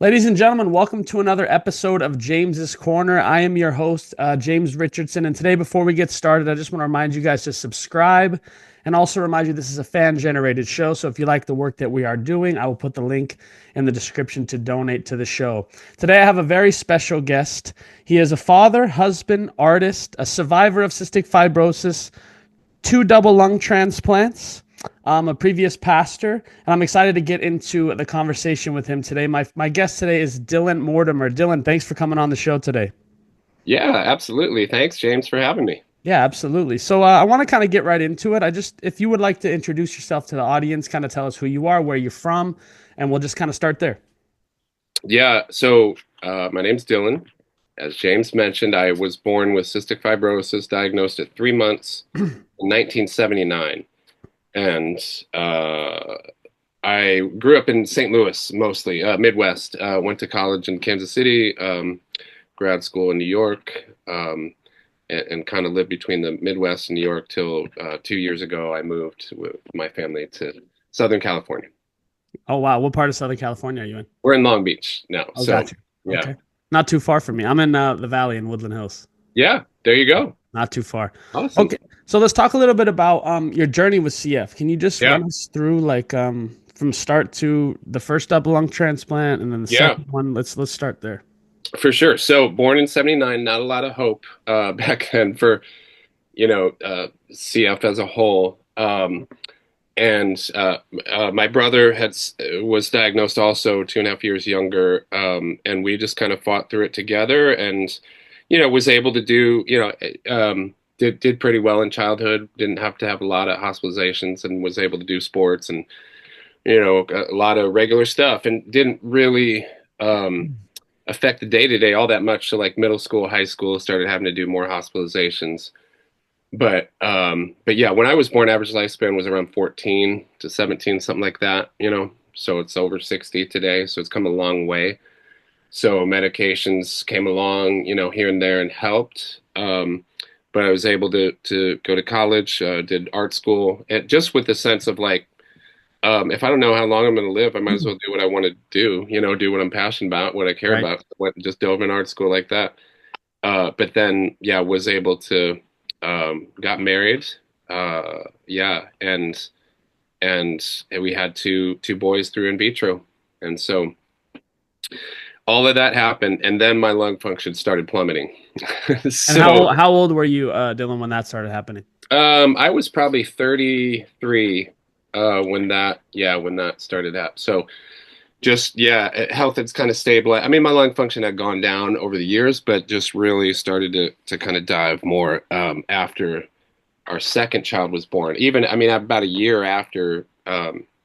Ladies and gentlemen, welcome to another episode of James's Corner. I am your host, James Richardson. And today, before we get started, I just want to remind you guys to subscribe and also remind you this is a fan generated show. So if you like the work that we are doing, I will put the link in the description to donate to the show. Today, I have a very special guest. He is a father, husband, artist, a survivor of cystic fibrosis, two double lung transplants. I'm a previous pastor, and I'm excited to get into the conversation with him today. My guest today is Dylan Mortimer. Dylan, thanks for coming on the show today. Yeah, absolutely. Thanks, James, for having me. Yeah, absolutely. So I want to kind of get right into it. If you would like to introduce yourself to the audience, kind of tell us who you are, where you're from, and we'll just kind of start there. My name's Dylan. As James mentioned, I was born with cystic fibrosis, diagnosed at 3 months in 1979. And I grew up in St. Louis, mostly, Midwest. Went to college in Kansas City, grad school in New York, and kind of lived between the Midwest and New York till 2 years ago. I moved with my family to Southern California. Oh wow, what part of Southern California are you in? We're in Long Beach now. Oh, got you. Yeah. Okay, not too far from me. I'm in the Valley in Woodland Hills. Yeah, there you go. Not too far. Awesome. Okay, so let's talk a little bit about your journey with CF. Can you just Yeah. run us through from start to the first double lung transplant and then the Yeah, second one? Let's start there. for sure. So born in 79, not a lot of hope back then for, CF as a whole. My brother was diagnosed also 2.5 years younger, and we just kind of fought through it together, and was able to do did pretty well in childhood. Didn't have to have a lot of hospitalizations, and was able to do sports and a lot of regular stuff, and didn't really affect the day to day all that much. So like middle school, high school, started having to do more hospitalizations. But yeah, when I was born, average lifespan was around 14 to 17, something like that, So it's over 60 today, so it's come a long way. So medications came along, here and there and helped. But I was able to go to college, did art school, and just with the sense of like, if I don't know how long I'm going to live, I might as well do what I want to do, do what I'm passionate about, what I care Right. about. Just dove in art school like that. But then, yeah, was able to got married. Yeah, and we had two boys through in vitro, and so all of that happened, and then my lung function started plummeting. And So how old were you, Dylan, when that started happening? I was probably 33 when that started happening. So just health has kind of stabilized. I mean, my lung function had gone down over the years, but just really started to kind of dive more after our second child was born. Even, I mean, about a year after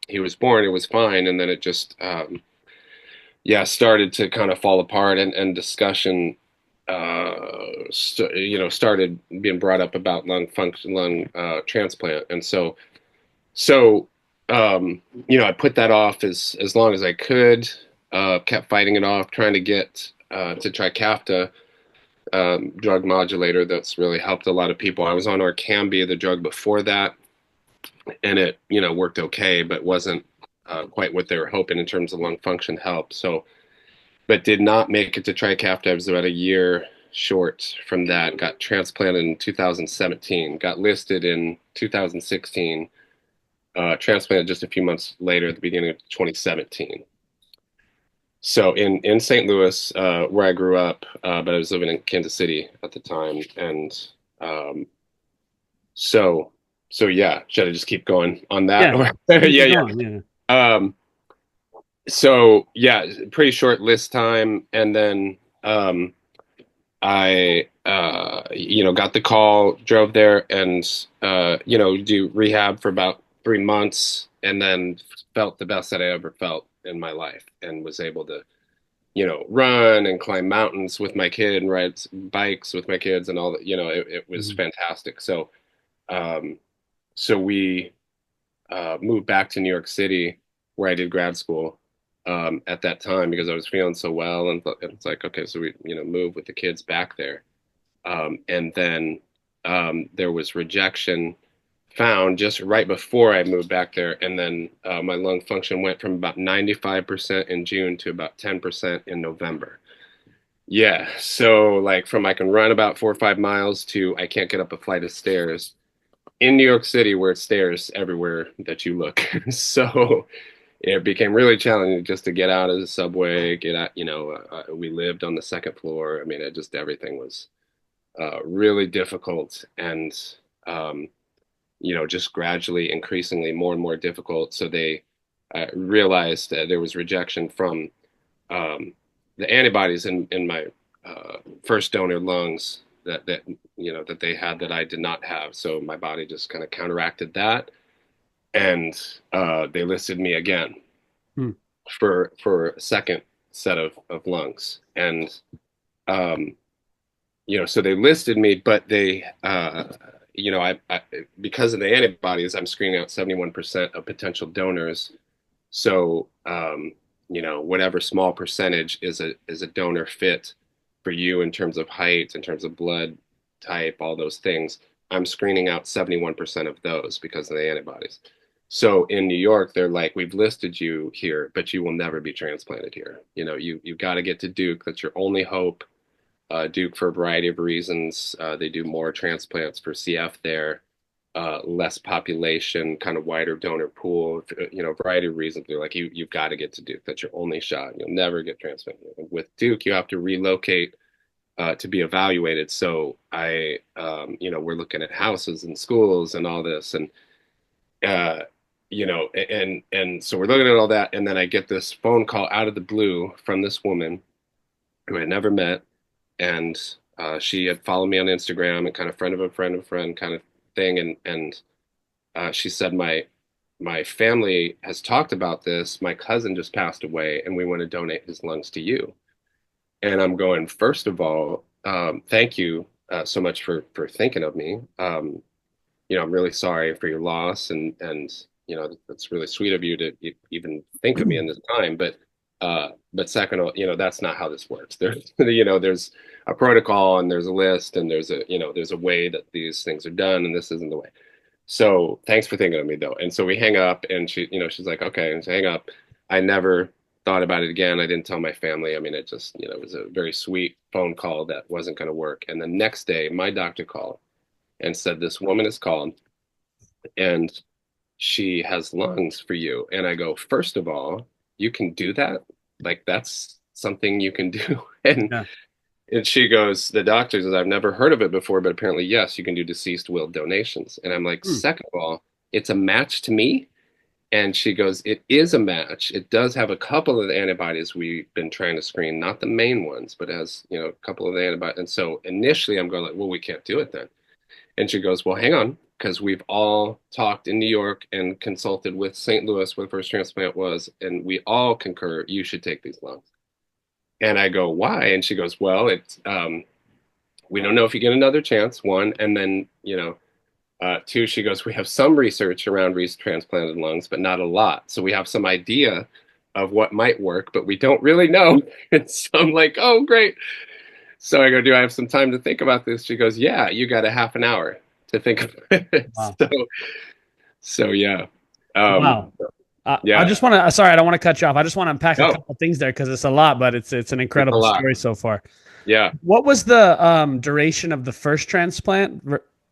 he was born, it was fine, and then it just started to kind of fall apart, and discussion started being brought up about lung transplant, and so I put that off as long as I could. Kept fighting it off, trying to get to Trikafta, drug modulator that's really helped a lot of people. I was on Orkambi, the drug before that, and it worked okay, but wasn't quite what they were hoping in terms of lung function help. So, but did not make it to Trikafta. I was about a year short from that. Got transplanted in 2017. Got listed in 2016. Transplanted just a few months later, at the beginning of 2017. So in St. Louis, where I grew up, but I was living in Kansas City at the time, and um, so yeah. Should I just keep going on that? Yeah, Or keep yeah, it yeah. going. Yeah. Um, so yeah, pretty short list time, and then I got the call, drove there, and do rehab for about 3 months, and then felt the best that I ever felt in my life, and was able to run and climb mountains with my kid and ride bikes with my kids and all that. It was Mhm. fantastic. Um, so we moved back to New York City, where I did grad school at that time, because I was feeling so well, and it's like, okay, so we move with the kids back there, and then there was rejection found just right before I moved back there. And then my lung function went from about 95% in June to about 10% in November. Yeah. So, like, from I can run about 4 or 5 miles to I can't get up a flight of stairs in New York City where it's stairs everywhere that you look. So, it became really challenging just to get out of the subway, get out, we lived on the second floor. I mean, it just everything was really difficult and, um, just gradually, increasingly more and more difficult. So they realized that there was rejection from um, the antibodies in my first donor lungs that they had that I did not have. So my body just kind of counteracted that, and they listed me again Hmm. for a second set of lungs, and um, so they listed me, but they, I because of the antibodies, I'm screening out 71% of potential donors. So, whatever small percentage is a donor fit for you in terms of height, in terms of blood type, all those things. I'm screening out 71% of those because of the antibodies. So in New York, they're like, we've listed you here, but you will never be transplanted here. You've got to get to Duke. That's your only hope. Duke for a variety of reasons. They do more transplants for CF there, less population, kind of wider donor pool, a variety of reasons. They're like, you've got to get to Duke. That's your only shot. You'll never get transplanted. With Duke, you have to relocate to be evaluated. So we're looking at houses and schools and all this, and uh, and so we're looking at all that, and then I get this phone call out of the blue from this woman who I had never met, and she had followed me on Instagram and kind of friend of a friend of a friend kind of thing, and she said my family has talked about this. My cousin just passed away, and we want to donate his lungs to you. And I'm going, first of all, thank you so much for thinking of me. I'm really sorry for your loss, and that's really sweet of you to even think of me in this time. But second, that's not how this works. There's a protocol and there's a list and there's a way that these things are done, and this isn't the way. So thanks for thinking of me though. And so we hang up, and she's like, okay, and so hang up. I never thought about it again. I didn't tell my family. I mean, it just, it was a very sweet phone call that wasn't going to work. And the next day, my doctor called and said, this woman has called and she has lungs for you. And I go, first of all, you can do that? Like, that's something you can do. And Yeah. and she goes, the doctor says, I've never heard of it before, but apparently, yes, you can do deceased will donations. And I'm like, Hmm. second of all, it's a match to me. And she goes, it is a match. It does have a couple of the antibodies we've been trying to screen, not the main ones, but has, a couple of the antibodies. And so initially I'm going like, well, we can't do it then. And she goes, well, hang on, because we've all talked in New York and consulted with St. Louis where the first transplant was, and we all concur you should take these lungs. And I go, why? And she goes, well, it's we don't know if you get another chance, one, and then two, she goes, we have some research around transplanted lungs, but not a lot. So we have some idea of what might work, but we don't really know. And so I'm like, oh, great. So I go, do I have some time to think about this? She goes, yeah, you got a half an hour to think about it. Wow. So yeah. Um, Wow. I yeah. just want to, sorry, I don't want to cut you off. I just want to unpack a No, couple things there because it's a lot, but it's an it's a incredible lot. story so far. Yeah. What was the duration of the first transplant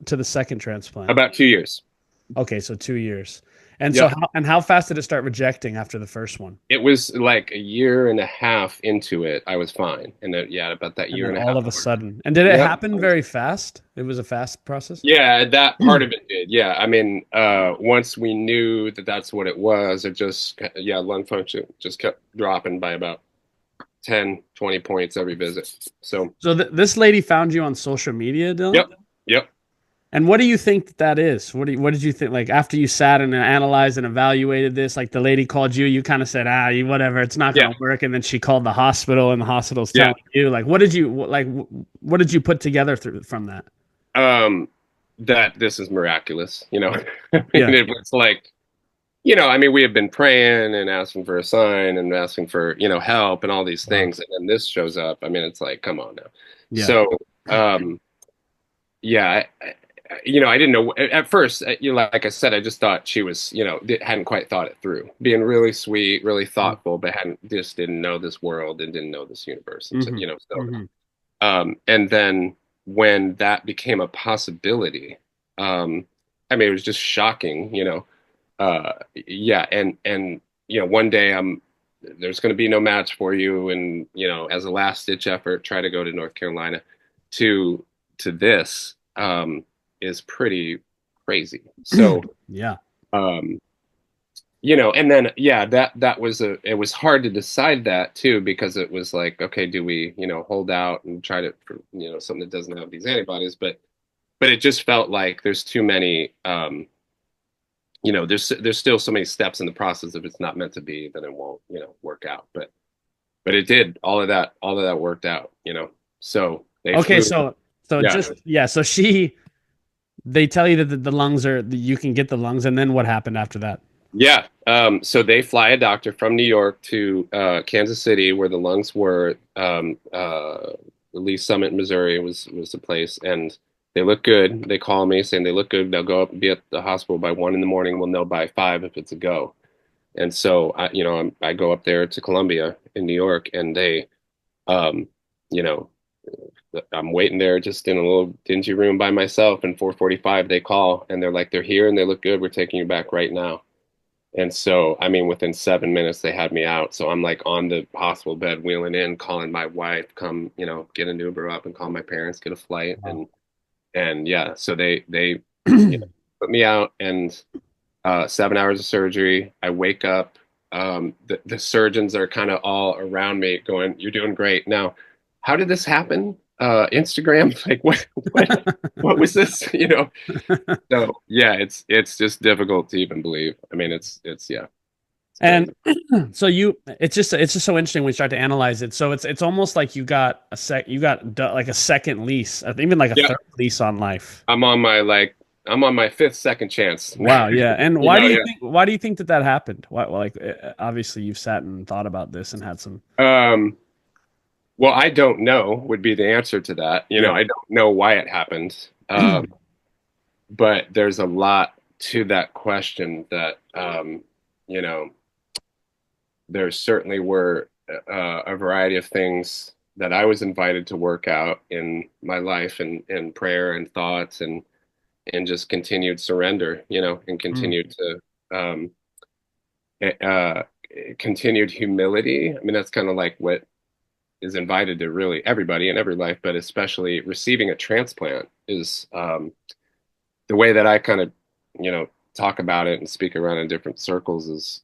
to the second transplant? About 2 years. Okay, so 2 years. And so Yep. how fast did it start rejecting after the first one? It was like a year and a half into it, I was fine. And then, yeah, about that And year then and a all half of a mark. sudden, and did it Yep. happen very fast? It was a fast process. Yeah, that part of it did. Yeah, I mean, once we knew that that's what it was, it just, yeah, lung function just kept dropping by about 10, 20 points every visit. So, So this lady found you on social media, Dylan? yep, yep. And what do you think that is? What did you think? Like after you sat and analyzed and evaluated this, like the lady called you, you kind of said, you whatever, it's not going Yeah, to work. And then she called the hospital, and the hospital's yeah. telling you, like, what did you put together from that? Um, that this is miraculous, I Yeah. mean, it was like, I mean, we have been praying and asking for a sign and asking for, help and all these Wow. things. And then this shows up. I mean, it's like, come on now. Yeah. So, yeah, I didn't know at first. Like I said, I just thought she was, hadn't quite thought it through, being really sweet, really thoughtful, but didn't know this world and didn't know this universe, and so, Hmm. Hmm. and then when that became a possibility, I mean, it was just shocking, yeah, and one day there's going to be no match for you, and as a last ditch effort, try to go to North Carolina. To this is pretty crazy. So, Yeah. um, and then yeah, that was it was hard to decide that too because it was like, okay, do we hold out and try to for, something that doesn't have these antibodies, but it just felt like there's too many. There's still so many steps in the process. If it's not meant to be, then it won't work out. But it did. All of that worked out. So they Okay, flew. so Yeah. just yeah, so they tell you that the lungs are you can get the lungs, and then what happened after that? Yeah. So they fly a doctor from New York to Kansas City, where the lungs were. Lee Summit, Missouri was the place, and they look good. They call me saying they look good. They'll go up and be at the hospital by 1 in the morning. We'll know by 5 if it's a go. And so I go up there to Columbia in New York, and they, um, you know, I'm waiting there just in a little dingy room by myself. And 4:45 they call, and they're like, they're here and they look good. We're taking you back right now. And so, I mean, within 7 minutes, they had me out. So I'm like on the hospital bed, wheeling in, calling my wife, come, get an Uber up and call my parents, get a flight. Wow. And yeah, so they, put me out and 7 hours of surgery. I wake up. The surgeons are kind of all around me going, you're doing great. Now, how did this happen? Instagram? Like what was this? So yeah, it's just difficult to even believe. I mean, yeah, it's And crazy. so it's just so interesting when we start to analyze it. So it's almost like like a second lease, or even like a Yeah, third lease on life. I'm on my like I'm on my fifth second chance. Wow, yeah. And Yeah. why do you think that happened? Why, well, like obviously you've sat and thought about this and had some Well, I don't know would be the answer to that. yeah. I don't know why it happened. But there's a lot to that question that you know there certainly were a variety of things that I was invited to work out in my life and prayer and thoughts and just continued surrender, and Mm, continued to um, uh, continued humility. I mean, that's kind of like what is invited to really everybody in every life, but especially receiving a transplant is the way that I kind of, talk about it and speak around in different circles is,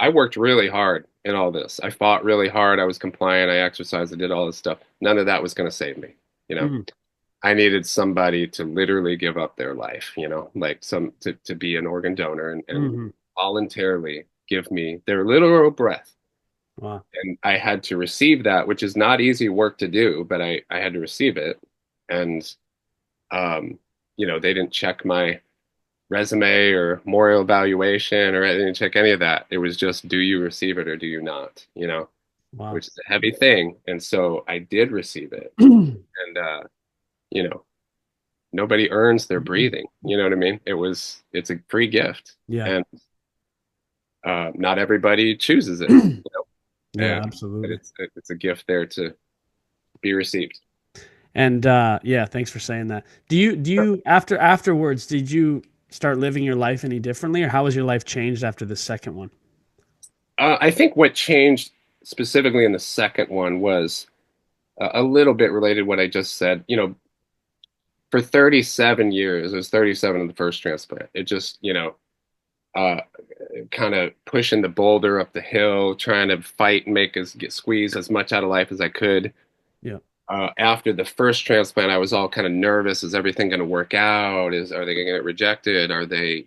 I worked really hard in all this. I fought really hard. I was compliant. I exercised. I did all this stuff. None of that was going to save me. You know, mm, I needed somebody to literally give up their life, like to be an organ donor and mhm. voluntarily give me their literal breath. Wow. And I had to receive that, which is not easy work to do, but I had to receive it. And, um, they didn't check my resume or moral evaluation or they didn't check any of that. It was just, do you receive it or do you not? Wow. Which is a heavy thing. And so I did receive it. And, you know, nobody earns their breathing. You know what I mean? It's a free gift. Yeah. And not everybody chooses it, Yeah, but absolutely. it's a gift there to be received. And yeah, thanks for saying that. Do you afterwards did you start living your life any differently, or how was your life changed after the second one? I think what changed specifically in the second one was a little bit related to what I just said. For 37 years, it was 37 in the first transplant. It just, uh, kind of pushing the boulder up the hill, trying to fight and squeeze as much out of life as I could. Yeah. After the first transplant, I was all kind of nervous. Is everything going to work out? Are they going to get rejected? Are they,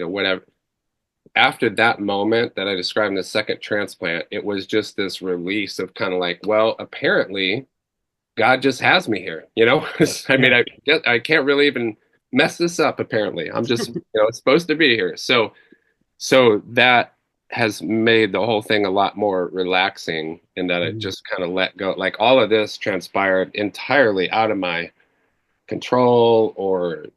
whatever. After that moment that I described in the second transplant, it was just this release of kind of like, well, apparently God just has me here. I Yeah. mean, I can't really even mess this up. Apparently, I'm just, it's supposed to be here. So that has made the whole thing a lot more relaxing in that it Mhm. just kind of let go. Like all of this transpired entirely out of my control or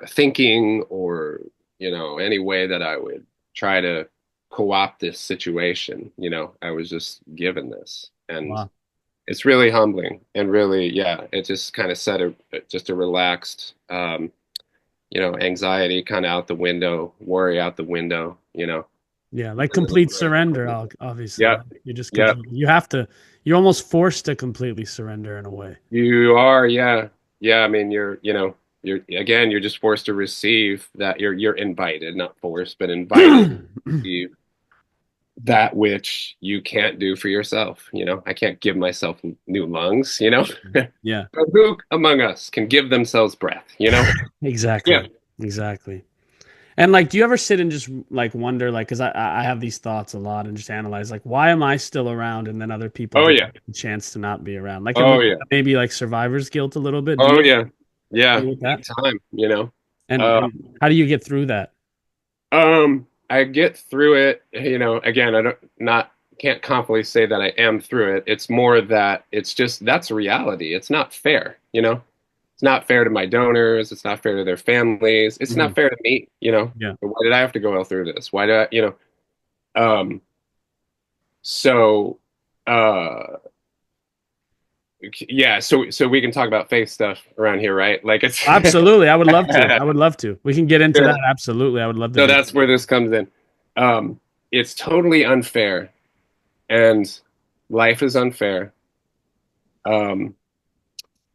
thinking or, any way that I would try to co-opt this situation. I was just given this. And Wow. it's really humbling and really, yeah, it just kind of set just a relaxed, anxiety kind of out the window, worry out the window. Yeah, like A little complete bit. surrender, obviously. Yep. Like, you just Yep. completely, you have to, you're almost forced to completely surrender in a way. You are, yeah. Yeah, I mean, you're just forced to receive that. You're invited, not forced, but invited to receive that which you can't do for yourself. I can't give myself new lungs. Yeah, But who among us can give themselves breath? Yeah. exactly. Exactly. And like, do you ever sit and just like wonder, like, because I have these thoughts a lot and just analyze, like, why am I still around and then other people Oh get yeah. the chance to not be around? Like, Oh yeah. maybe like survivor's guilt a little bit. Do Oh you yeah. Yeah. agree with Big that? time. And Uh, how do you get through that? I get through it. Again, I don't not can't confidently say that I am through it. It's more that it's just that's reality. It's not fair. It's not fair to my donors. It's not fair to their families. It's not Mhm. fair to me. Yeah, Why did I have to go through this? Why did um, so, uh, yeah, so we can talk about faith stuff around here, right? Like it's, absolutely. I would love to. I would love to. We can get into that. yeah. Absolutely. I would love to So do that's where this comes in. It's totally unfair, and life is unfair. Um,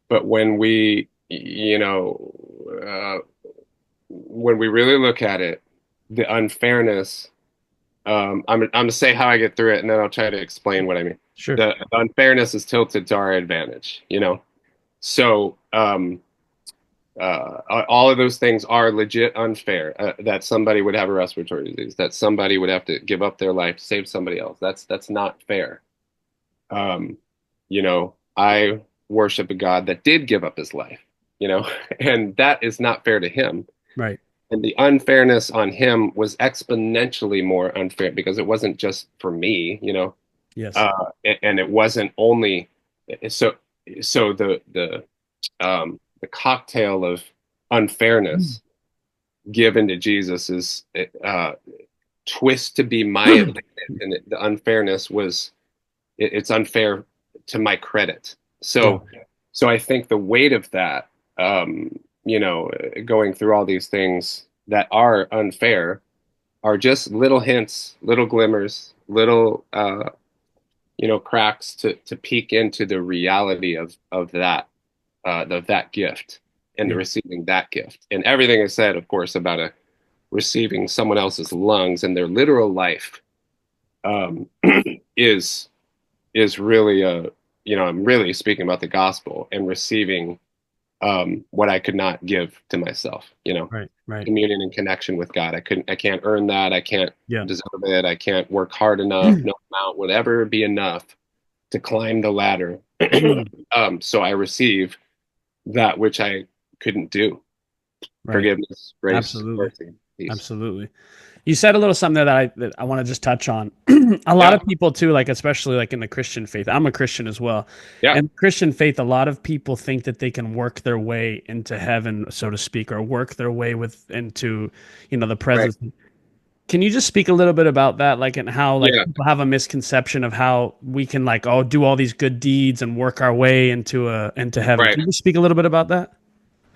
but when we really look at it, the unfairness. I'm gonna say how I get through it, and then I'll try to explain what I mean. Sure. The unfairness is tilted to our advantage. So all of those things are legit unfair. That somebody would have a respiratory disease, that somebody would have to give up their life to save somebody else. That's not fair. I worship a God that did give up his life, and that is not fair to him. Right. And the unfairness on him was exponentially more unfair because it wasn't just for me. Yes. And it wasn't only so so the cocktail of Mm. unfairness given to Jesus is twist to be my advantage, and the unfairness was it's unfair to my credit. Yeah. So I think the weight of that, going through all these things that are unfair are just little hints, little glimmers, little cracks to peek into the reality of that gift and the Yeah. receiving that gift. And everything is said, of course, about receiving someone else's lungs and their literal life um, is is really I'm really speaking about the gospel and receiving what I could not give to myself. Right. Right. Communion and connection with God. I can't earn that. I can't Yeah. deserve it. I can't work hard enough. No amount would ever be enough to climb the ladder. Mm. So I receive that which I couldn't do. Right. Forgiveness, grace, Absolutely. mercy, peace. Absolutely. You said a little something there that I want to just touch on. A lot Yeah, of people too, like especially like in the Christian faith. I'm a Christian as well. yeah, And Christian faith, a lot of people think that they can work their way into heaven, so to speak, or work their way into the right. presence. Can you just speak a little bit about that, like, and how like Yeah, people have a misconception of how we can like do all these good deeds and work our way into heaven? right. Can you just speak a little bit about that?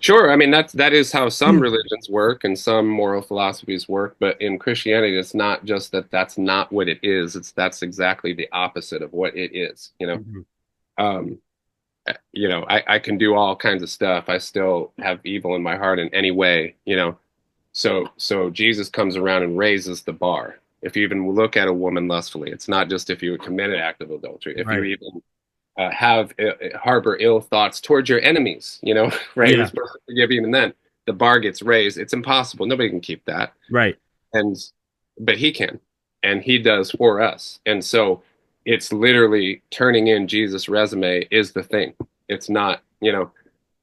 Sure. I mean, that is how some religions work and some moral philosophies work, but in Christianity, it's not just that that's not what it is. That's exactly the opposite of what it is. Mhm. Um, I can do all kinds of stuff. I still have evil in my heart in any way. So Jesus comes around and raises the bar. If you even look at a woman lustfully, it's not just if you commit an act of adultery. If you Right. even harbor ill thoughts towards your enemies, right? You're Yeah. supposed to forgive even then. The bar gets raised. It's impossible. Nobody can keep that. Right. And but he can, and he does for us. And so it's literally turning in Jesus' resume is the thing. It's not,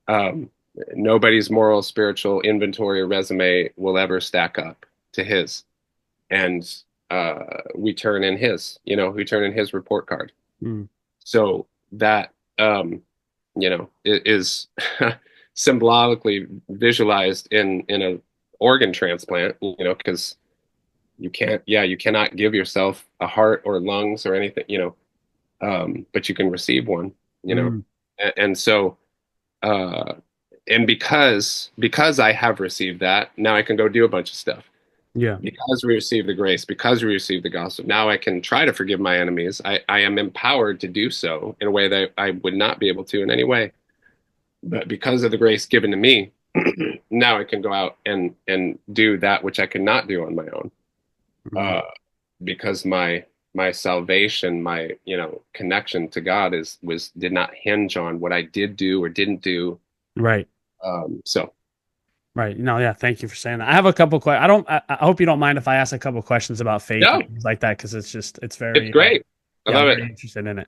um, nobody's moral, spiritual inventory or resume will ever stack up to his. And we turn in we turn in his report card. Mm. So that is symbolically visualized in a organ transplant, because you cannot give yourself a heart or lungs or anything, but you can receive one, you know, Mm, and so, uh, and because I have received that, now I can go do a bunch of stuff. yeah. Because we receive the grace, because we receive the gospel, now I can try to forgive my enemies. I am empowered to do so in a way that I would not be able to in any way. But because of the grace given to me, now I can go out and do that which I could not do on my own. Mm, Uh, because my salvation, my connection to God was did not hinge on what I did do or didn't do. right. So Right. No, yeah. Thank you for saying that. I have a couple questions. I hope you don't mind if I ask a couple questions about faith and no, things like that, because it's it's very, great. I yeah, I'm love very it. interested in it.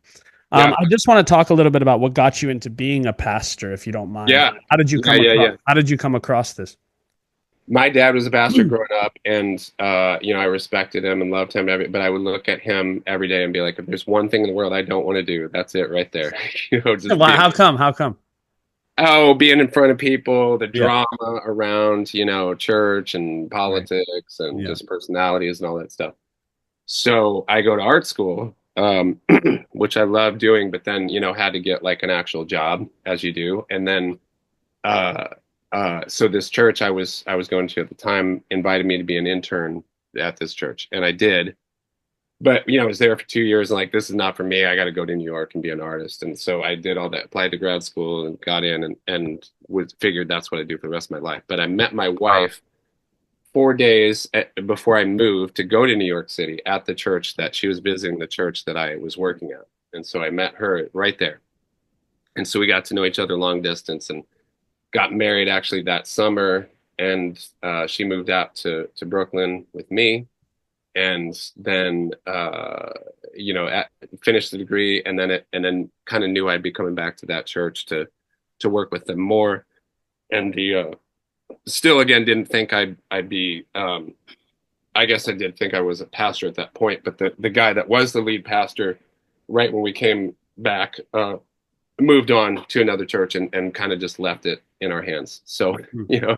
Yeah, I just want to talk a little bit about what got you into being a pastor, if you don't mind. yeah, How did you yeah, come yeah, across? yeah. How did you come across this? My dad was a pastor growing up, and I respected him and loved him. But I would look at him every day and be like, "If there's one thing in the world I don't want to do, that's it right there." Just Why? being How come? How come? being in front of people, the Yeah. drama around church and Right. politics and Yeah. just personalities and all that stuff. So I go to art school, which I love doing, but then had to get like an actual job, as you do, and then uh, so this church I was going to at the time invited me to be an intern at this church, and I did. But I was there for 2 years, and like, this is not for me. I got to go to New York and be an artist. And so I did all that, applied to grad school, and got in, and was figured that's what I do for the rest of my life. But I met my wife 4 days before I moved to go to New York City at the church that she was visiting, the church that I was working at. And so I met her right there. And so we got to know each other long distance and got married actually that summer. And she moved out to Brooklyn with me. And then, finished the degree, and then kind of knew I'd be coming back to that church to work with them more. And still, again, didn't think I'd be. I guess I did think I was a pastor at that point, but the guy that was the lead pastor, right when we came back, moved on to another church and kind of just left it in our hands. So Hmm. you know,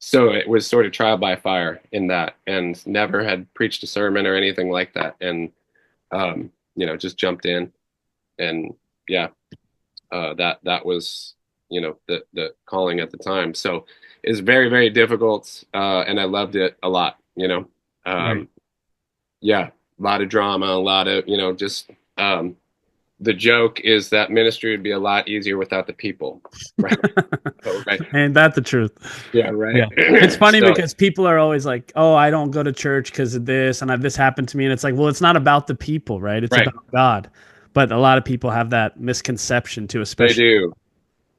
so it was sort of trial by fire in that, and never had preached a sermon or anything like that, and just jumped in, and yeah, that was the calling at the time. So it's very, very difficult, and I loved it a lot. Right. Um, yeah, a lot of drama, a lot of just the joke is that ministry would be a lot easier without the people, right? Oh, right. Ain't that the truth? Yeah, right. Yeah. It's funny So because people are always like, "Oh, I don't go to church because of this, and this happened to me." And it's like, well, it's not about the people, right? It's right, about God. But a lot of people have that misconception too, they especially. do.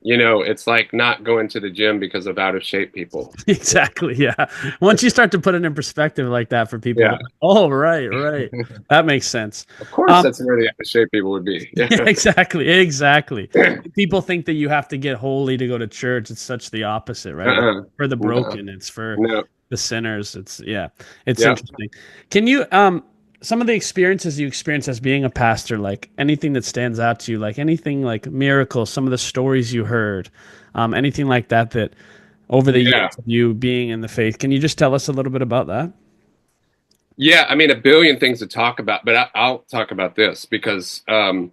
It's like not going to the gym because of out of shape people. Exactly. Yeah. Once you start to put it in perspective like that for people, they're Yeah, like, oh, right, right. That makes sense. of course, Um, that's where the out of shape people would be. Yeah. yeah, exactly. Exactly. People think that you have to get holy to go to church. It's such the opposite, right? It's Uh-uh. for the No, broken. It's for no. the sinners. It's Yeah. interesting. Can you some of the experiences you experience as being a pastor, like anything that stands out to you, like anything like miracles, some of the stories you heard, anything like that over the Yeah. years of you being in the faith, can you just tell us a little bit about that? Yeah. I mean, a billion things to talk about, but I'll talk about this because, with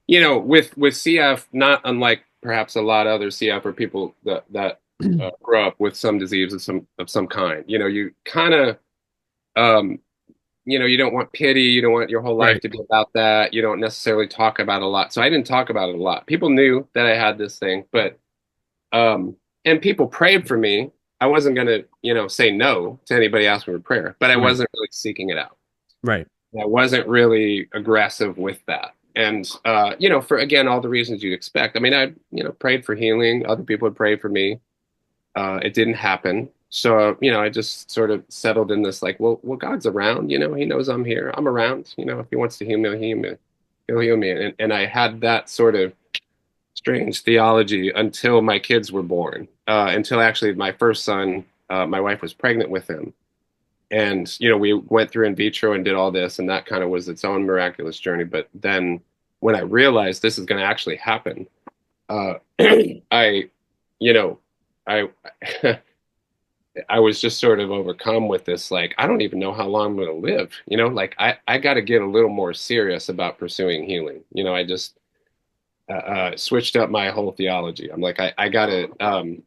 CF, not unlike perhaps a lot of other CF or people that grow up with some disease of some kind, you kind of, um, you don't want pity. You don't want your whole life Right. to be about that. You don't necessarily talk about it a lot. So I didn't talk about it a lot. People knew that I had this thing, but Um, and people prayed for me. I wasn't going to, say no to anybody asking for prayer, but I Right. wasn't really seeking it out. Right. I wasn't really aggressive with that. And, for, again, all the reasons you'd expect. I mean, I, prayed for healing. Other people had prayed for me. It didn't happen. So, I just sort of settled in this like, well, God's around, he knows I'm here. I'm around, if he wants to heal me, he'll heal me. And I had that sort of strange theology until my kids were born. Until actually my first son, my wife was pregnant with him, and we went through in vitro and did all this, and that kind of was its own miraculous journey. But then when I realized this is going to actually happen, I you know, I I was just sort of overcome with this, like, I don't even know how long I'm going to live, like I got to get a little more serious about pursuing healing. I just switched up my whole theology. I'm like, I got to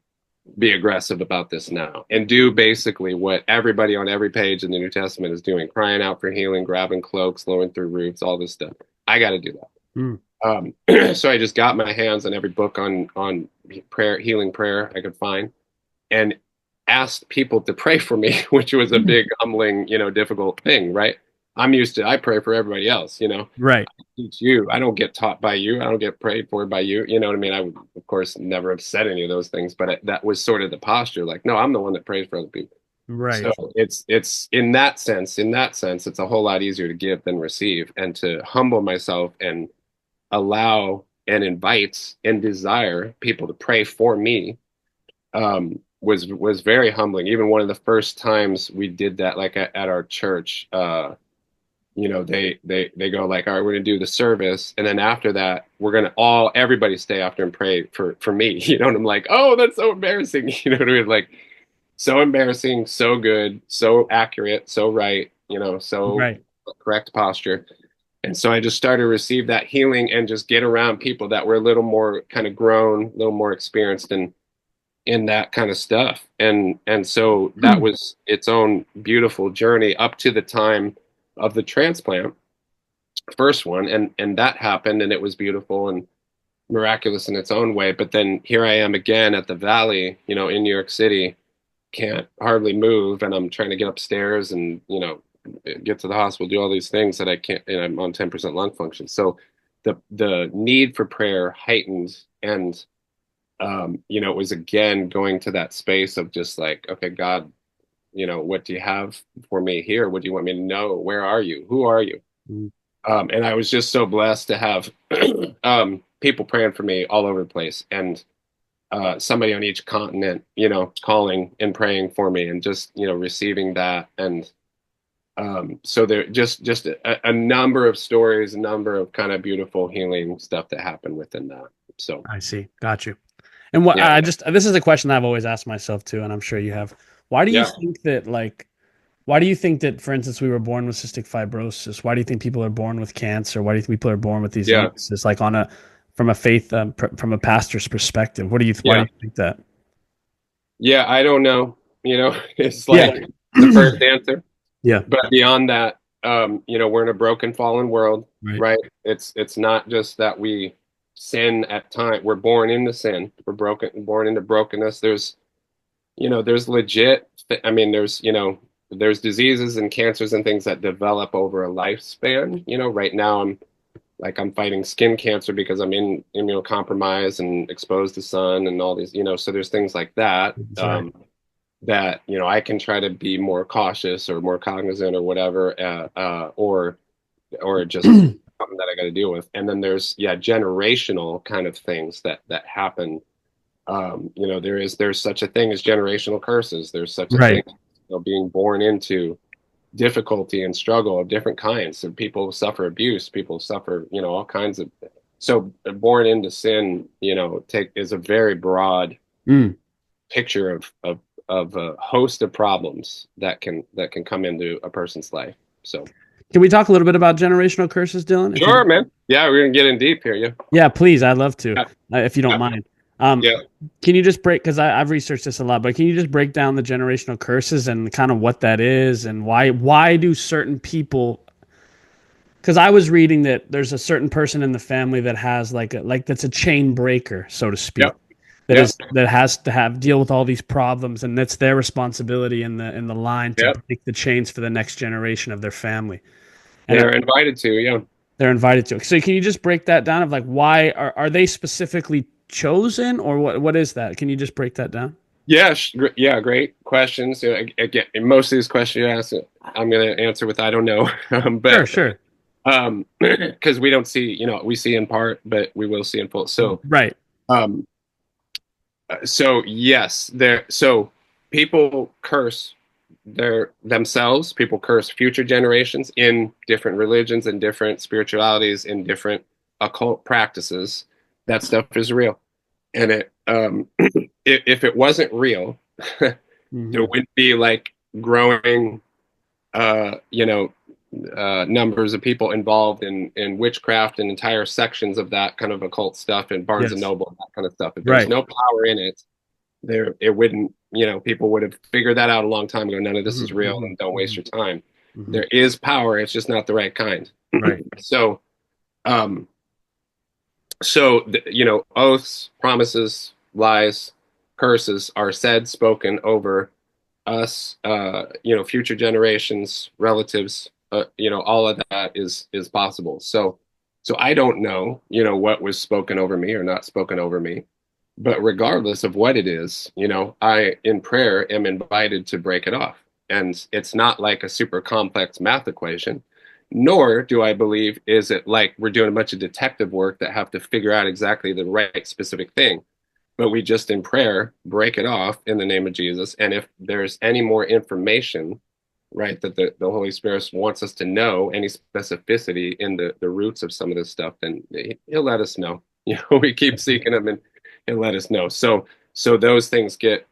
be aggressive about this now and do basically what everybody on every page in the New Testament is doing, crying out for healing, grabbing cloaks, lowering through roofs, all this stuff. I got to do that. Mm. So I just got my hands on every book on prayer, healing prayer I could find, and asked people to pray for me, which was a big, humbling, difficult thing, right? I'm used to, I pray for everybody else, Right. I teach you. I don't get taught by you. I don't get prayed for by you. You know what I mean? I would, of course, never have said any of those things, but that was sort of the posture. Like, no, I'm the one that prays for other people. So Right. it's in that sense, it's a whole lot easier to give than receive, and to humble myself and allow and invite and desire people to pray for me was very humbling. Even one of the first times we did that, like at our church, they go like, all right, we're gonna do the service, and then after that, we're gonna everybody stay after and pray for me, and I'm like, oh, that's so embarrassing, you know what I mean? Like, so embarrassing, so good, so accurate, so right, so Right. correct posture. And so I just started to receive that healing and just get around people that were a little more kind of grown, a little more experienced in that kind of stuff. And so that was its own beautiful journey up to the time of the transplant, first one, and that happened, and it was beautiful and miraculous in its own way. But then here I am again at the Valley, in New York City, can't hardly move, and I'm trying to get upstairs and get to the hospital, do all these things that I can't, and I'm on 10% lung function. So the need for prayer heightened, and it was again going to that space of just like, okay, God, what do you have for me here? What do you want me to know? Where are you? Who are you? Mm. And I was just so blessed to have people praying for me all over the place, and somebody on each continent, calling and praying for me, and just, receiving that. And so there just a number of stories, a number of kind of beautiful healing stuff that happened within that. So I see. Got you. And what yeah, I just this is a question I've always asked myself too, and I'm sure you have. Why do you yeah, think that why do you think that, for instance, we were born with cystic fibrosis? Why do you think people are born with cancer? Why do you think people are born with these yeah, illnesses? Like from a faith, from a pastor's perspective, why do yeah, you think that? yeah. I don't know. It's Yeah. like the first answer. Yeah. But beyond that, we're in a broken, fallen world, Right. right? It's not just that we sin at time. We're born into sin. We're born into brokenness. There's legit. I mean, there's diseases and cancers and things that develop over a lifespan. Right now I'm fighting skin cancer because I'm immunocompromised and exposed to sun and all these. So there's things like that. Sorry. That I can try to be more cautious or more cognizant or whatever, or just something that I got to deal with. And then there's generational kind of things that happen. There's such a thing as generational curses. There's such a thing, Right. being born into difficulty and struggle of different kinds. So people suffer abuse, people suffer, all kinds of. So born into sin, is a very broad Mm. picture of a host of problems that can come into a person's life. So Can we talk a little bit about generational curses, Dylan? If you sure, man. Yeah, we're gonna get in deep here. Yeah, Yeah, please. I'd love to, yeah, if you don't yeah. mind. Yeah. Can you just break, because I've researched this a lot, but can you just break down the generational curses and kind of what that is and why do certain people, because I was reading that there's a certain person in the family that has like that's a chain breaker, so to speak, Yep. Yep. that has to deal with all these problems, and that's their responsibility in the line to Yep. break the chains for the next generation of their family. And They're invited to. Yeah. they're invited to. So can you just break that down of like why are they specifically chosen, or what is that? Can you just break that down? Yeah. Yeah. Great questions. Again, most of these questions you ask, I'm gonna answer with I don't know, Sure, but sure. because we don't see, we see in part, but we will see in full. So Right. um, so yes, so people curse themselves, people curse future generations in different religions and different spiritualities, in different occult practices. That stuff is real, and it if it wasn't real, there Hmm. wouldn't be like growing, you know, numbers of people involved in witchcraft and entire sections of that kind of occult stuff and Barnes and Yes. Noble and that kind of stuff. If there's Right. no power in it, there it wouldn't, people would have figured that out a long time ago. None of this Hmm. is real Hmm. and don't waste Hmm. your time. Hmm. There is power, it's just not the right kind. Right. So, um, oaths, promises, lies, curses are said, spoken over us, future generations, relatives, all of that is possible. So I don't know, what was spoken over me or not spoken over me, but regardless of what it is, I in prayer am invited to break it off, and it's not like a super complex math equation. Nor do I believe is it like we're doing a bunch of detective work that have to figure out exactly the right specific thing, but we just in prayer break it off in the name of Jesus. And if there's any more information, right, that the Holy Spirit wants us to know, any specificity in the roots of some of this stuff, then he'll let us know. We keep seeking him and he'll let us know. So those things get,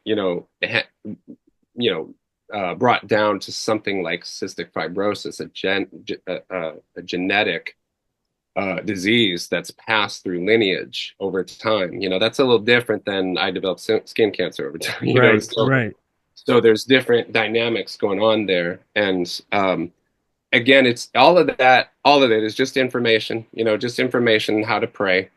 brought down to something like cystic fibrosis, a genetic disease that's passed through lineage over time. That's a little different than I developed skin cancer over time. Right. So Right. there's different dynamics going on there, and again, it's all of that. All of it is just information. Just information how to pray.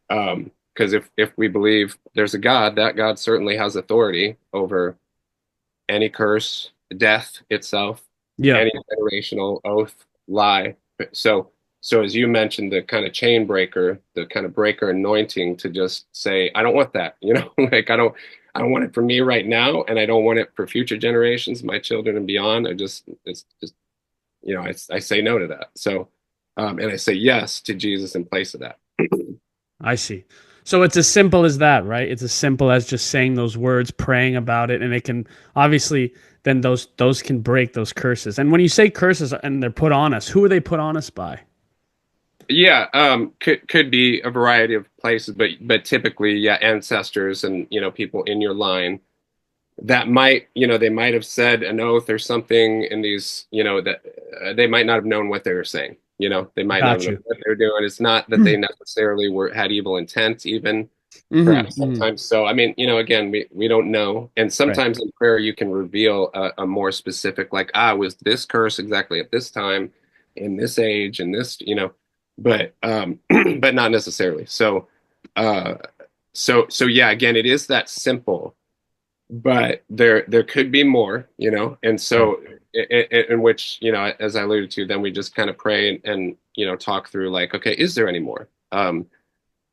Because if we believe there's a God, that God certainly has authority over any curse, death itself, Yeah. any generational oath, lie. So, so as you mentioned, the kind of chain breaker, the kind of breaker anointing to just say, I don't want that, like I don't want it for me right now, and I don't want it for future generations, my children and beyond. It's just, I say no to that. So, and I say yes to Jesus in place of that. I see. So it's as simple as that, right? It's as simple as just saying those words, praying about it, and it can obviously then those can break those curses. And when you say curses and they're put on us, who are they put on us by? Yeah, could be a variety of places, but typically, yeah, ancestors and people in your line that might, they might have said an oath or something in these, that they might not have known what they were saying. They might not have Got known you. what they were doing. It's not that they necessarily had evil intent, even Hmm. perhaps Hmm. sometimes. So, I mean, again, we don't know. And Right. sometimes in prayer, you can reveal a more specific, like, was this curse exactly at this time, in this age, and this, but but not necessarily. Uh, so yeah, again, it is that simple, but there could be more, and Right. so in which, as I alluded to, then we just kind of pray and talk through like, okay, is there any more?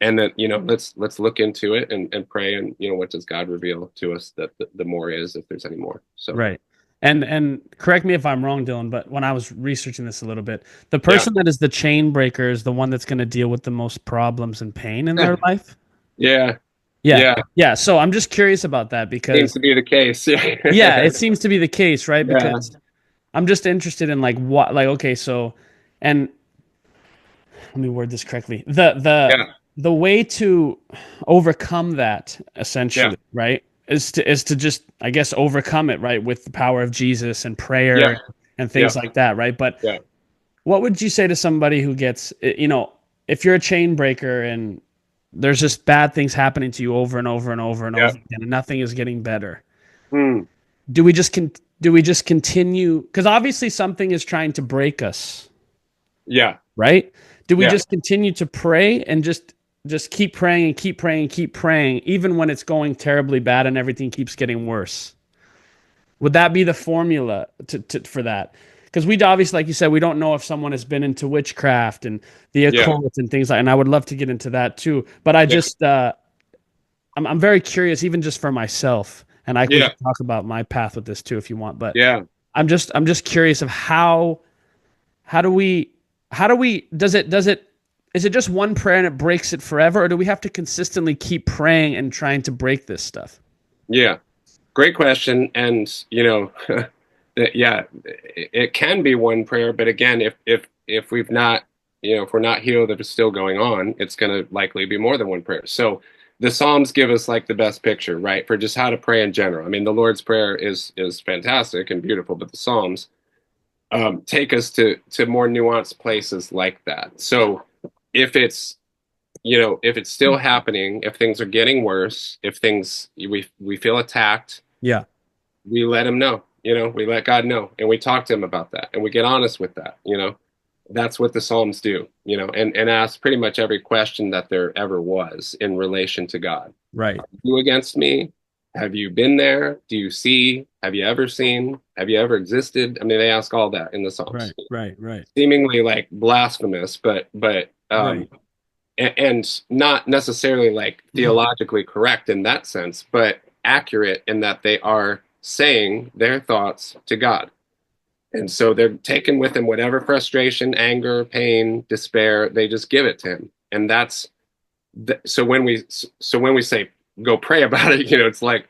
And then let's look into it and pray, and what does God reveal to us that the more is, if there's any more. So Right. And correct me if I'm wrong, Dylan, but when I was researching this a little bit, the yeah, person that is the chain breaker is the one that's going to deal with the most problems and pain in their life. yeah, Yeah. yeah, Yeah. So I'm just curious about that seems because to be the case. yeah, Yeah, it seems to be the case, right? yeah, Because I'm just interested in like what like okay, so and let me word this correctly. yeah, The way to overcome that yeah, essentially, right? Is to just I guess overcome it, right, with the power of Jesus and yeah, prayer and yeah, things like that, right? But yeah, what would you say to somebody who gets, if you're a chain breaker and there's just bad things happening to you over and over and over and yeah, over again and nothing is getting better? mm, Do we just do we just continue because obviously something is trying to break us, yeah, right? Do we yeah, just continue to pray and just keep praying and keep praying and keep praying even when it's going terribly bad and everything keeps getting worse? Would that be the formula for that? Because we obviously, like you said, we don't know if someone has been into witchcraft and the yeah, occult and things like. And I would love to get into that too. But I yeah, just, I'm very curious, even just for myself. And we yeah, can talk about my path with this too, if you want. But yeah, I'm just curious of how do we, is it just one prayer and it breaks it forever, or do we have to consistently keep praying and trying to break this stuff? yeah. Great question. And yeah, it can be one prayer, but again, if we've not, if we're not healed, if it's still going on, it's going to likely be more than one prayer. So the Psalms give us like the best picture, right, for just how to pray in general. I mean, the Lord's Prayer is fantastic and beautiful, but the Psalms take us to more nuanced places like that. So if it's if it's still happening, if things are getting worse, if things we feel attacked, Yeah. we let him know. We let God know, and we talk to him about that, and we get honest with that. That's what the Psalms do. And ask pretty much every question that there ever was in relation to God. Right. Are you against me? Have you been there? Do you see? Have you ever seen? Have you ever existed? I mean, they ask all that in the Psalms. Right. Right. Right. Seemingly like blasphemous, but Right. and not necessarily like theologically correct in that sense, but accurate in that they are saying their thoughts to God. And so they're taking with him whatever frustration, anger, pain, despair, they just give it to him. And so when we say go pray about it, it's like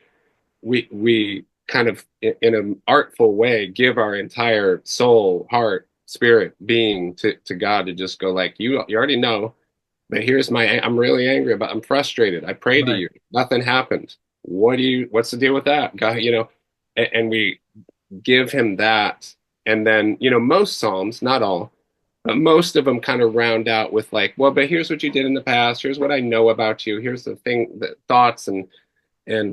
we kind of in an artful way give our entire soul, heart, spirit, being to God to just go like you already know, but here's I'm really angry I'm frustrated. I prayed to Right. you. Nothing happened. What's the deal with that? God, and we give him that. And then, most Psalms, not all, but most of them kind of round out with like, well, but here's what you did in the past. Here's what I know about you. Here's the thoughts and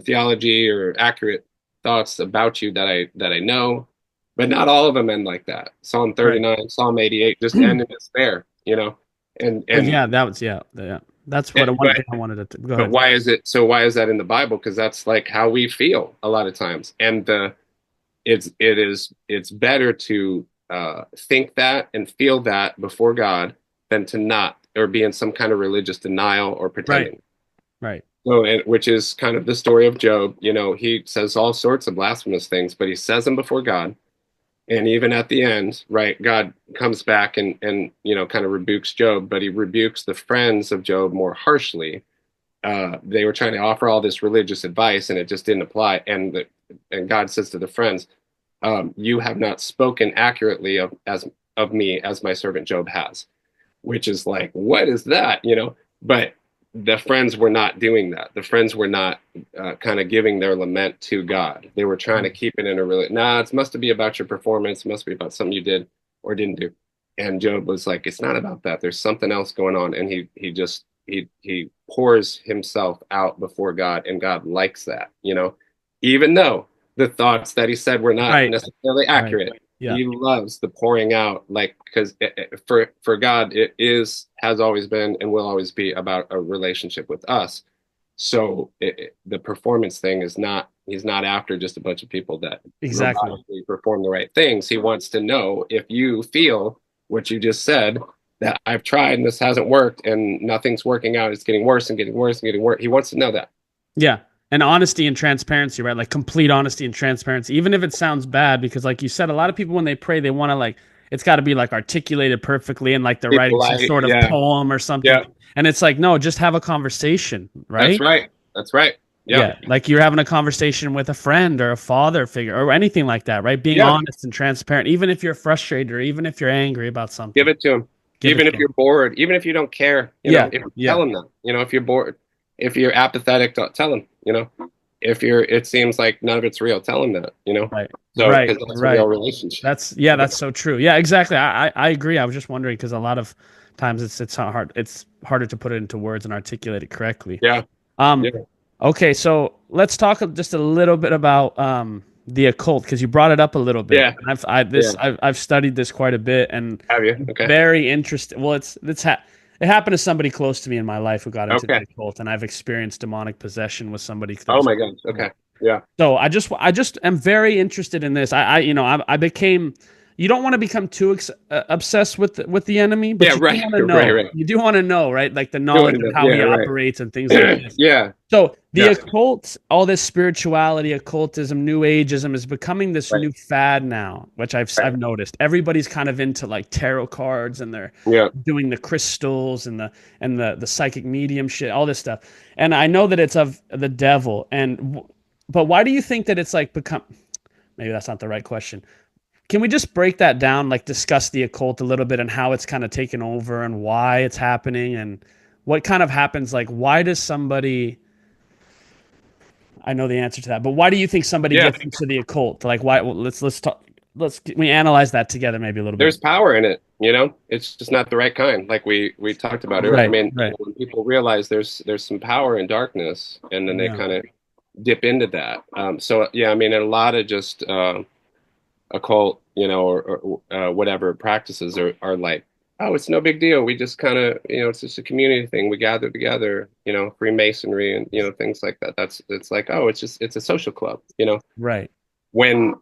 theology or accurate thoughts about you that I know. But not all of them end like that. Psalm Right. 39, Psalm 88 just end in despair, and Well, and yeah, that was yeah. That's what one but thing I wanted to go but ahead. why is that in the Bible? Because that's like how we feel a lot of times. And it's better to think that and feel that before God than to not or be in some kind of religious denial or Right. pretending. Right. So, which is kind of the story of Job. He says all sorts of blasphemous things, but he says them before God. And even at the end, right, God comes back and kind of rebukes Job, but he rebukes the friends of Job more harshly. They were trying to offer all this religious advice, and it just didn't apply. And God says to the friends, "You have not spoken accurately of me as my servant Job has," which is like, what is that? But the friends were not doing that. The friends were not kind of giving their lament to God. They were trying to keep it in a really, it must be about your performance. It must be about something you did or didn't do. And Job was like, it's not about that. There's something else going on. And he pours himself out before God, and God likes that, even though the thoughts that he said were not Right. necessarily Right. accurate. Yeah. He loves the pouring out, like, because for God, has always been and will always be about a relationship with us. So the performance thing is not, he's not after just a bunch of people that Exactly. robotically perform the right things. He wants to know if you feel what you just said, that I've tried and this hasn't worked and nothing's working out. It's getting worse and getting worse and getting worse. He wants to know that. Yeah. And honesty and transparency, right? Like complete honesty and transparency, even if it sounds bad, because like you said, a lot of people when they pray, they want to like it's got to be like articulated perfectly and like they're Be writing some polite. sort of Yeah. poem or something. Yeah. And it's like, no, just have a conversation, That's right? right. That's right. Yeah. Yeah. Like you're having a conversation with a friend or a father figure or anything like that, right? Being Yeah. honest and transparent, even if you're frustrated or even if you're angry about Give something, it to him. give it Even to if you're them. bored, even if you don't care, Yeah. if Yeah. tell him that. If you're bored, if you're apathetic, don't tell him. If it seems like none of it's real, tell him that. Right. So Right. because that's a real Right. relationship. That's so true. Yeah, exactly. I agree. I was just wondering because a lot of times it's not hard. It's harder to put it into words and articulate it correctly. Yeah. Um, Yeah. okay, so let's talk just a little bit about the occult because you brought it up a little bit. Yeah. And Yeah. I've studied this quite a bit and Have you? Okay. very interesting. Well, it happened to somebody close to me in my life who got into the Okay. occult, and I've experienced demonic possession with somebody that Oh was. my gosh. Okay. Yeah. So I just am very interested in this. I became. You don't want to become too obsessed with the enemy, but Yeah. you do Right. want to Right. know. Right. You do want to know, right? Like the You want knowledge to of know. how Yeah. he Right. operates and things like this. Yeah. So the Yeah. occult, all this spirituality, occultism, New Ageism is becoming this Right. new fad now, which Right. I've noticed. Everybody's kind of into like tarot cards and they're Yeah. doing the crystals and the psychic medium shit, all this stuff. And I know that it's of the devil. But why do you think that it's like become? Maybe that's not the right question. Can we just break that down, like discuss the occult a little bit and how it's kind of taken over and why it's happening and what kind of happens? Like, why does somebody I know the answer to that. But why do you think somebody Yeah, gets into the occult? Like, why? Well, let's talk. We analyze that together maybe a little bit. there's power in it, you know. It's just not the right kind, like we talked about earlier. I Right, mean, you right. know, when people realize there's some power in darkness, and then they Yeah, kind of dip into that. So yeah, I mean, a lot of just occult, you know, or whatever practices are like, oh, it's no big deal. We just kind of, you know, it's just a community thing. We gather together, you know, Freemasonry and, you know, things like that. It's like, oh, it's a social club, you know, right. when,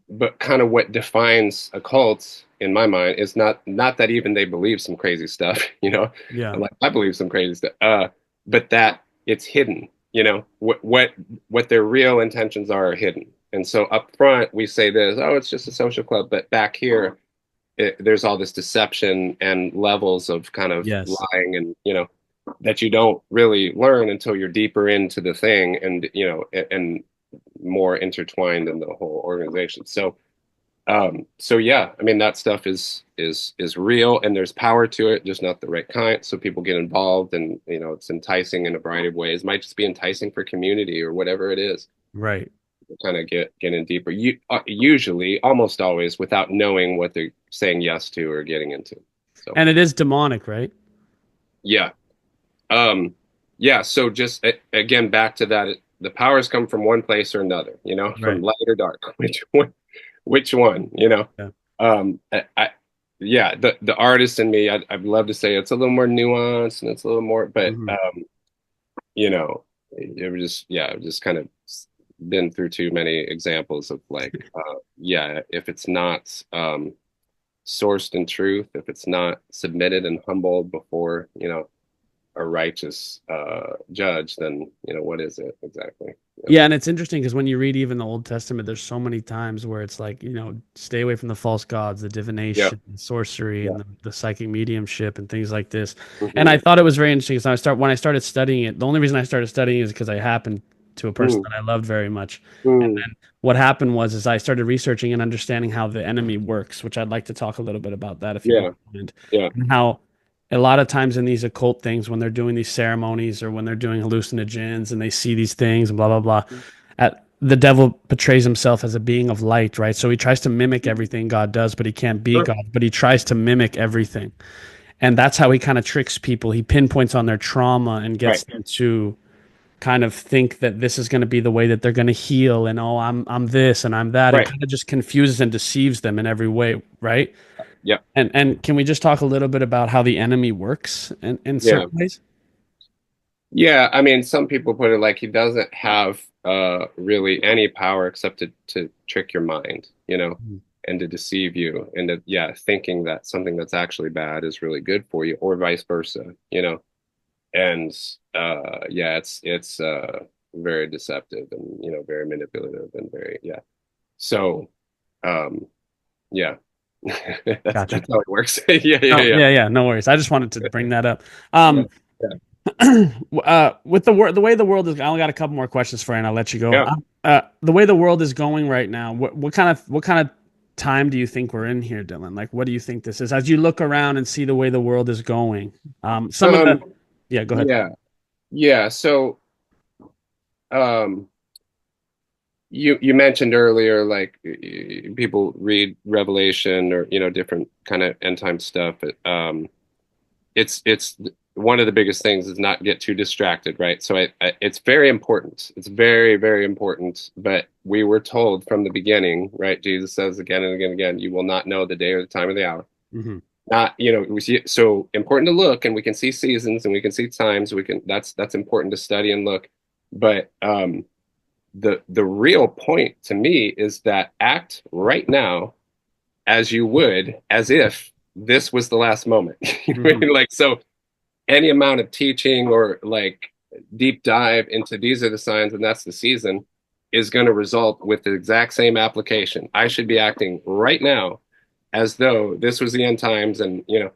but kind of what defines a cult in my mind is not that even they believe some crazy stuff, you know, Yeah, like I believe some crazy stuff, but that it's hidden, you know, what their real intentions are hidden. And so up front we say this, oh, it's just a social club, but back here there's all this deception and levels of kind of yes, lying and, you know, that you don't really learn until you're deeper into the thing and, you know, and more intertwined in the whole organization. So yeah, I mean that stuff is real and there's power to it, just not the right kind. So people get involved and, you know, it's enticing in a variety of ways. It might just be enticing for community or whatever it is. right. Kind of get in deeper. Usually, almost always, without knowing what they're saying yes to or getting into. So And it is demonic, right? yeah, um, yeah. So just again back to that, the powers come from one place or another. You know, from Right. light or dark. Which one? Which one? You know. Yeah. Yeah. The artist in me, I'd love to say it's a little more nuanced and it's a little more, but Hmm. you know, it was just yeah, I've just kind of been through too many examples of like, yeah, if it's not sourced in truth, if it's not submitted and humbled before, you know, a righteous judge, then you know what is it exactly? Yeah, Yeah, and it's interesting because when you read even the Old Testament, there's so many times where it's like, stay away from the false gods, the yeah, divination, the sorcery, yeah. and the psychic mediumship and things like this. And I Hmm. thought it was very interesting because when I started studying it, the only reason I started studying it is because I happened to a person Mm, that I loved very much. And mm, then what happened was is I started researching and understanding how the enemy works, which I'd like to talk a little bit about that if you don't yeah, mind. yeah, And how a lot of times in these occult things, when they're doing these ceremonies or when they're doing hallucinogens and they see these things and blah blah blah, the devil portrays himself as a being of light, right? So he tries to mimic everything God does, but he can't be sure, God, but he tries to mimic everything. And that's how he kind of tricks people. He pinpoints on their trauma and right, gets them to kind of think that this is going to be the way that they're going to heal and oh, I'm this and I'm that and right, kind of just confuses and deceives them in every way, right? yeah, And can we just talk a little bit about how the enemy works in yeah. certain ways? Yeah, I mean, some people put it like he doesn't have really any power except to trick your mind, you know, Mhm. and to deceive you, and to yeah, thinking that something that's actually bad is really good for you, or vice versa, you know. And yeah, it's very deceptive and you know very manipulative and very yeah. So um, yeah, Gotcha. that's how it works. Yeah, yeah, Oh, yeah, yeah, yeah, no worries. I just wanted to bring that up. yeah, Um, yeah, with the way the world is, I only got a couple more questions for you, and I'll let you go. yeah. The way the world is going right now, what kind of time do you think we're in here, Dylan? Like, what do you think this is? As you look around and see the way the world is going, some of the, Um, yeah, go ahead. yeah, yeah. So um, you mentioned earlier, like people read Revelation or you know different kind of end time stuff. It's one of the biggest things is not get too distracted, right? So it's very important. It's very very important. But we were told from the beginning, right? Jesus says again and again and again, you will not know the day or the time or the hour. Hmm. Not you know we see so important to look, and we can see seasons and we can see times. We can that's important to study and look, but the real point to me is that act right now as you would as if this was the last moment. You know what I Hmm. mean? Like so any amount of teaching or like deep dive into these are the signs and that's the season is going to result with the exact same application. I should be acting right now as though this was the end times and you know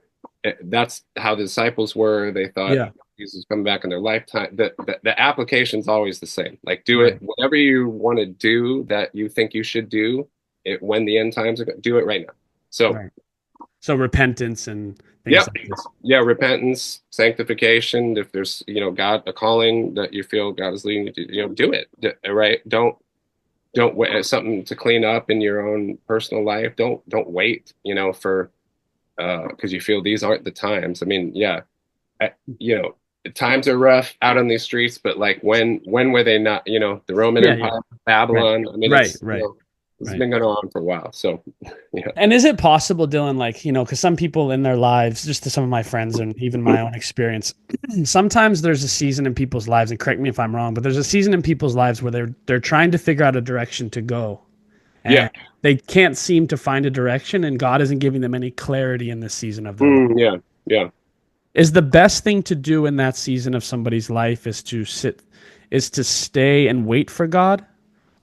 that's how the disciples were. They thought Yeah, Jesus was coming back in their lifetime. The application is always the same. Like do it right, whatever you want to do that you think you should do it when the end times are do it right now. So right. So repentance and things Yep. like this. Yeah, repentance, sanctification. If there's, God, a calling that you feel God is leading you to, do it. Right? Don't wait something to clean up in your own personal life. Don't wait, for because you feel these aren't the times. I mean, yeah, I, you know, times are rough out on these streets, but like when were they not? The Roman Yeah, yeah. Empire, Right. Babylon. I mean, Right, it's right, it's right. been going on for a while. So, yeah. And is it possible, Dylan, like, because some people in their lives, just to some of my friends and even my own experience, sometimes there's a season in people's lives, and correct me if I'm wrong, but there's a season in people's lives where they're trying to figure out a direction to go. Yeah. And they can't seem to find a direction, and God isn't giving them any clarity in this season of their life. Yeah. Yeah. Is the best thing to do in that season of somebody's life is to stay and wait for God,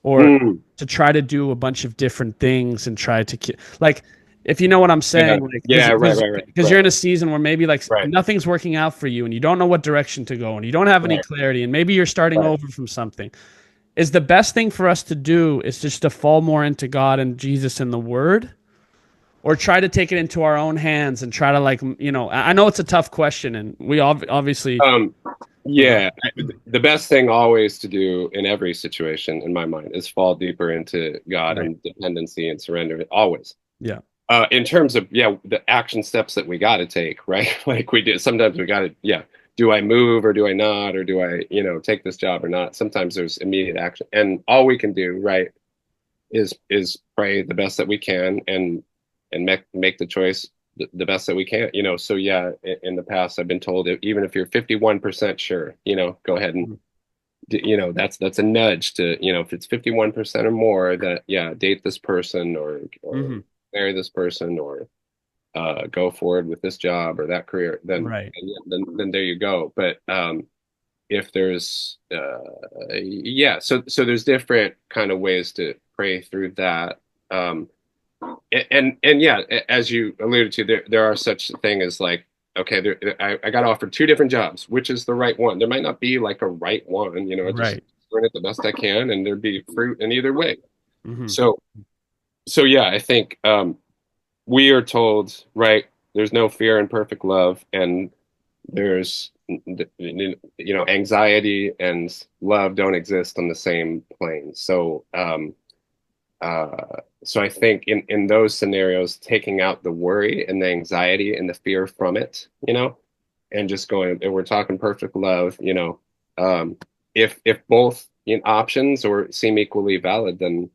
or Mm, to try to do a bunch of different things and try to like, if you know what I'm yeah. saying, like Yeah. Right. because Right. Right. because Right. you're in a season where maybe like Right. nothing's working out for you and you don't know what direction to go and you don't have any Right. clarity and maybe you're starting Right. over from something. Is the best thing for us to do is just to fall more into God and Jesus and the Word, or try to take it into our own hands and try to, like, I know it's a tough question and we obviously. Um, Oh, go yeah, the best thing always to do in every situation, in my mind, is fall deeper into God right. and dependency and surrender. Always. Yeah. In terms of the action steps that we got to take, right? Like we did. Sometimes we got to, Do I move or do I not, or do I, take this job or not? Sometimes there's immediate action, and all we can do, right, is pray the best that we can and make the choice the best that we can. So yeah, in the past I've been told that even if you're 51% sure, go ahead and that's a nudge to, if it's 51% or more, that yeah, date this person, or Hmm. marry this person, or go forward with this job or that career, then Right. then there you go. But if there's yeah, so there's different kind of ways to pray through that. um and yeah, as you alluded to, there are such thing as like, okay, I got offered two different jobs. Which is the right one? There might not be like a right one. Just Right. doing it the best I can, and there'd be fruit in either way. Hmm. So yeah, I think we are told, right, there's no fear in perfect love, and there's anxiety and love don't exist on the same plane. So I think in those scenarios, taking out the worry and the anxiety and the fear from it, and just going, and we're talking perfect love, if both options or seem equally valid, then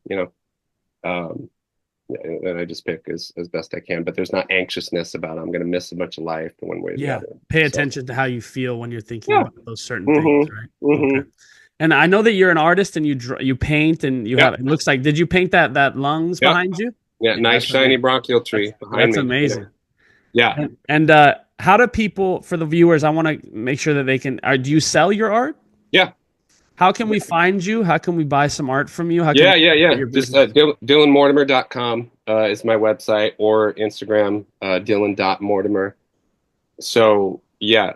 um, then I just pick as best I can. But there's not anxiousness about I'm going to miss a bunch of life one way or the Yeah. other. Pay So attention to how you feel when you're thinking yeah. about those certain things, Mm-hmm. right? Okay. Mm-hmm. And I know that you're an artist and you paint and you Yep. have, it looks like, did you paint that lungs Yep. behind you? Yeah. Yeah, Nice that's shiny amazing. bronchial tree behind That's me. amazing. Yeah. And how do people, for the viewers, I want to make sure that they can, do you sell your art? Yeah. How can we find you? How can we buy some art from you? How can Yeah, we yeah, support yeah. your Just business? DylanMortimer.com is my website, or Instagram, Dylan.Mortimer. So yeah,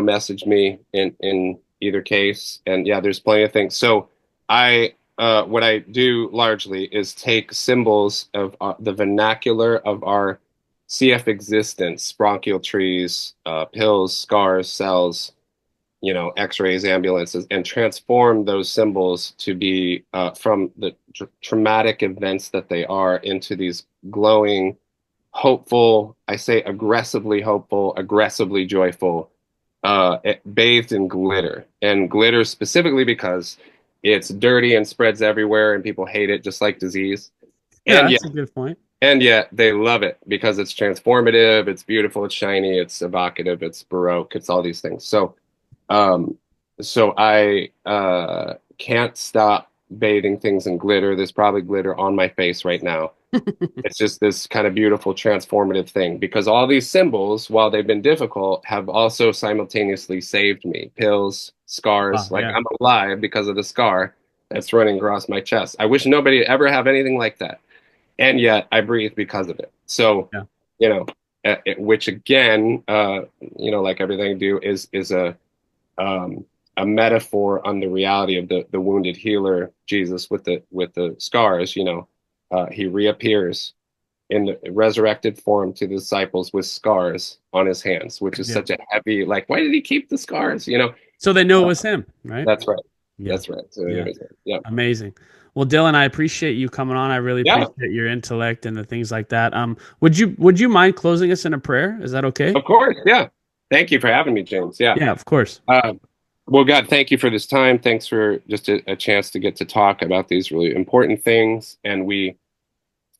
message me in either case. And yeah, there's plenty of things. So I what I do largely is take symbols of the vernacular of our CF existence, bronchial trees, pills, scars, cells, x-rays, ambulances, and transform those symbols to be from the traumatic events that they are into these glowing, hopeful, I say aggressively hopeful, aggressively joyful, bathed in glitter. And glitter specifically because it's dirty and spreads everywhere and people hate it just like disease. Yeah, And that's yet, a good point. and yet they love it because it's transformative, it's beautiful, it's shiny, it's evocative, it's baroque, it's all these things. Um, so I can't stop bathing things in glitter. There's probably glitter on my face right now. It's just this kind of beautiful transformative thing, because all these symbols, while they've been difficult, have also simultaneously saved me. Pills, Wow, scars, like yeah. I'm alive because of the scar that's running across my chest. I wish nobody ever have anything like that. And yet I breathe because of it. So, Yeah. you know, which again, like everything I do um, a metaphor on the reality of the wounded healer Jesus with the scars. He reappears in resurrected form to the disciples with scars on his hands, which is Yeah. such a heavy, like, why did he keep the scars? You know, So they knew it uh, was him, right? that's right. Yeah. That's right. So, Yeah. anyways, yeah. Amazing. Well, Dylan, I appreciate you coming on. I really Yeah, appreciate your intellect and the things like that. Would you mind closing us in a prayer? Is that okay? of course. Yeah. Thank you for having me, James. Yeah. Yeah, of course. Uh, well, God, thank you for this time. Thanks for just a chance to get to talk about these really important things. And we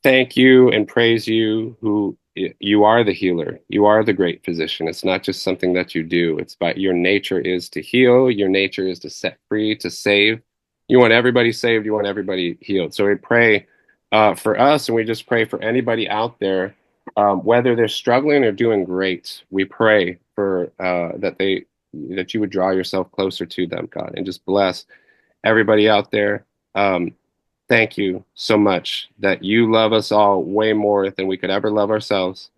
thank you and praise you, who you are the healer. You are the great physician. It's not just something that you do. It's by your nature is to heal. Your nature is to set free, to save. You want everybody saved. You want everybody healed. So we pray for us, and we just pray for anybody out there, whether they're struggling or doing great. We pray for that you would draw yourself closer to them, God, and just bless everybody out there. Um, Thank you so much that you love us all way more than we could ever love ourselves,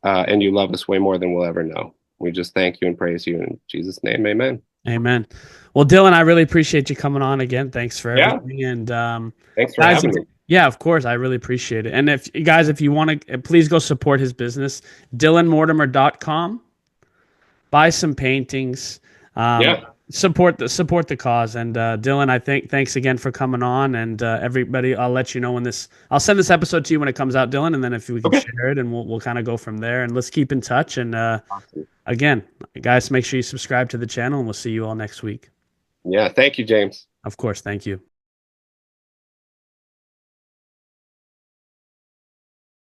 and you love us way more than we'll ever know. We just thank you and praise you in Jesus' name. Amen. Amen. Well, Dylan, I really appreciate you coming on again. Thanks for Yeah. everything. And Thanks for guys, having me. yeah, of course, I really appreciate it. And if guys, if you want to, please go support his business, dylanmortimer.com. Buy some paintings. Um, Yeah. support the cause. And Dylan, I think thanks again for coming on. And everybody, I'll let you know when this. I'll send this episode to you when it comes out, Dylan, and then if we can Okay. share it, and we'll kind of go from there. And let's keep in touch. And Awesome. again, guys, make sure you subscribe to the channel, and we'll see you all next week. Yeah. Thank you, James. Of course, thank you.